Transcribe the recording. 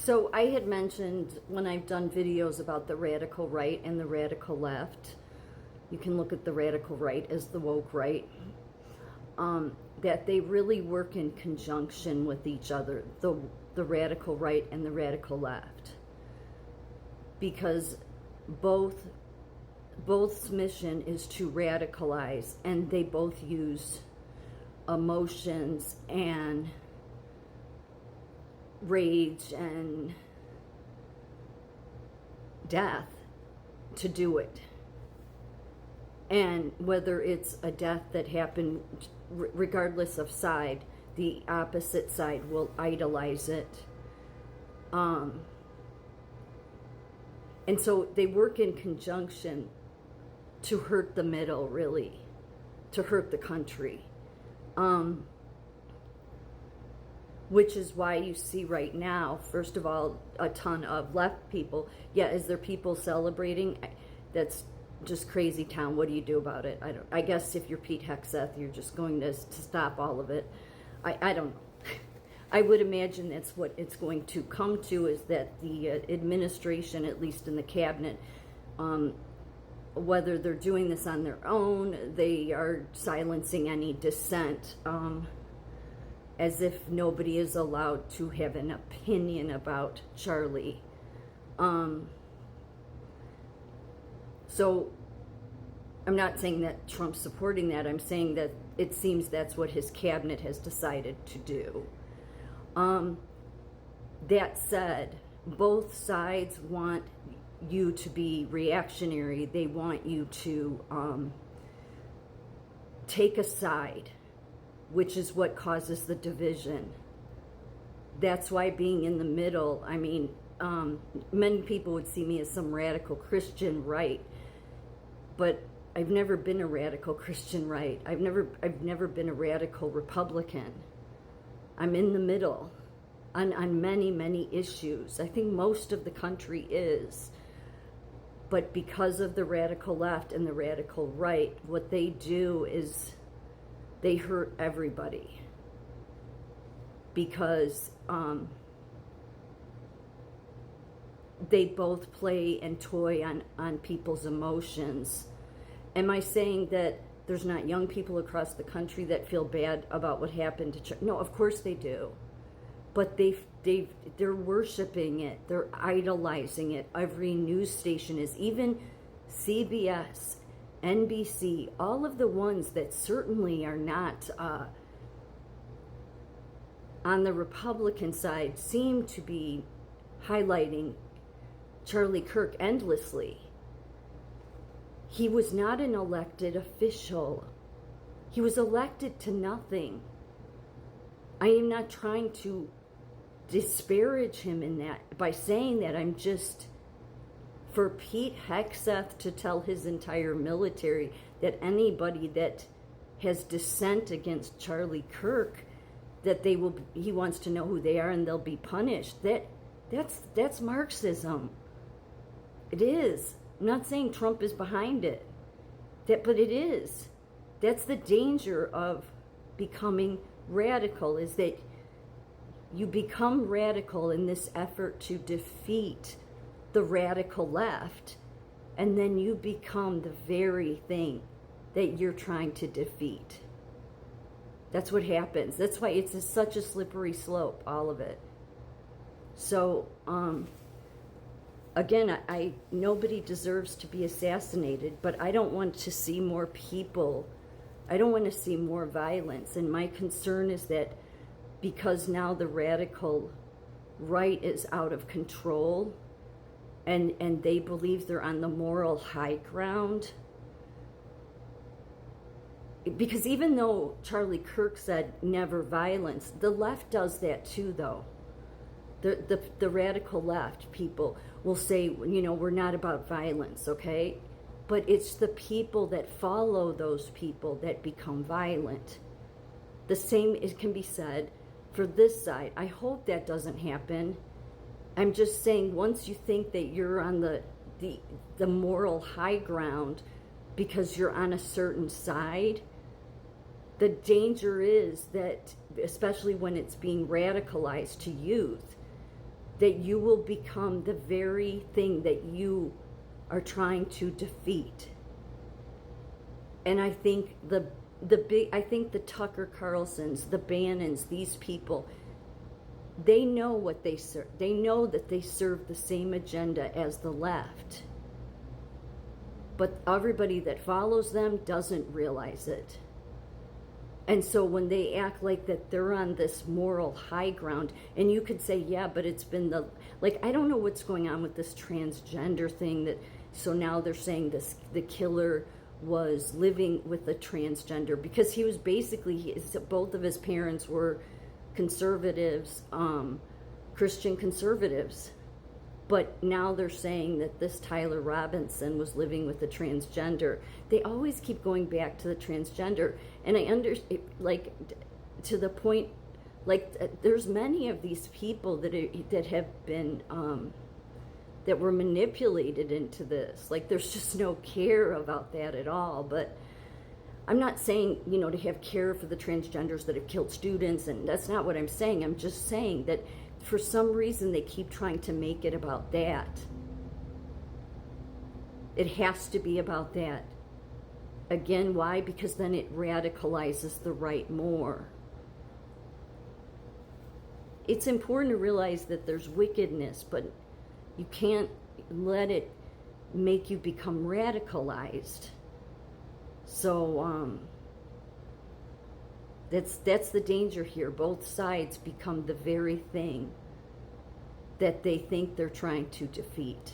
So I had mentioned when I've done videos about the radical right and the radical left, you can look at the radical right as the woke right, that they really work in conjunction with each other, the radical right and the radical left, because both's mission is to radicalize, and they both use emotions and rage and death to do it. And whether it's a death that happened, regardless of side, the opposite side will idolize it. And so they work in conjunction to hurt the middle, really, to hurt the country. Which is why you see right now, first of all, a ton of left people. Yeah, is there people celebrating? That's just crazy town. What do you do about it? I guess if you're Pete Hegseth, you're just going to stop all of it. I don't know. I would imagine that's what it's going to come to, is that the administration, at least in the cabinet, whether they're doing this on their own, they are silencing any dissent, as if nobody is allowed to have an opinion about Charlie. So I'm not saying that Trump's supporting that. I'm saying that it seems that's what his cabinet has decided to do. That said, both sides want you to be reactionary. They want you to take a side, which is what causes the division. That's why being in the middle, I mean, many people would see me as some radical Christian right, but I've never been a radical Christian right. I've never been a radical Republican. I'm in the middle on many, many issues. I think most of the country is. But because of the radical left and the radical right, what they do is they hurt everybody. Because they both play and toy on people's emotions. Am I saying that there's not young people across the country that feel bad about what happened to Charlie? No, of course they do. But they're worshiping it. They're idolizing it. Every news station is, even CBS, NBC, all of the ones that certainly are not on the Republican side seem to be highlighting Charlie Kirk endlessly. He was not an elected official. He was elected to nothing. I am not trying to disparage him in that by saying that. I'm just, for Pete Hegseth to tell his entire military that anybody that has dissent against Charlie Kirk, that he wants to know who they are and they'll be punished. That's Marxism. It is. I'm not saying Trump is behind it, but it is. That's the danger of becoming radical, is that you become radical in this effort to defeat the radical left, and then you become the very thing that you're trying to defeat. That's what happens. That's why it's such a slippery slope, all of it. So, again, nobody deserves to be assassinated, but I don't want to see more people. I don't want to see more violence. And my concern is that because now the radical right is out of control and they believe they're on the moral high ground, because even though Charlie Kirk said never violence, the left does that too, though. The radical left people will say, we're not about violence, okay? But it's the people that follow those people that become violent. The same can be said for this side. I hope that doesn't happen. I'm just saying, once you think that you're on the moral high ground because you're on a certain side, the danger is that, especially when it's being radicalized to youth, that you will become the very thing that you are trying to defeat. And I think the Tucker Carlsons, the Bannons, these people, they know what they serve. They know that they serve the same agenda as the left. But everybody that follows them doesn't realize it. And so when they act like that they're on this moral high ground, and you could say, yeah, but it's been I don't know what's going on with this transgender thing, so now they're saying the killer was living with a transgender, because he was basically, both of his parents were conservatives, Christian conservatives. But now they're saying that this Tyler Robinson was living with a transgender. They always keep going back to the transgender. And I understand, to the point, there's many of these people that have been, that were manipulated into this. There's just no care about that at all. But I'm not saying, to have care for the transgenders that have killed students, and that's not what I'm saying. I'm just saying that for some reason they keep trying to make it about that. It has to be about that. Again, why? Because then it radicalizes the right more. It's important to realize that there's wickedness, but you can't let it make you become radicalized. So that's the danger here. Both sides become the very thing that they think they're trying to defeat.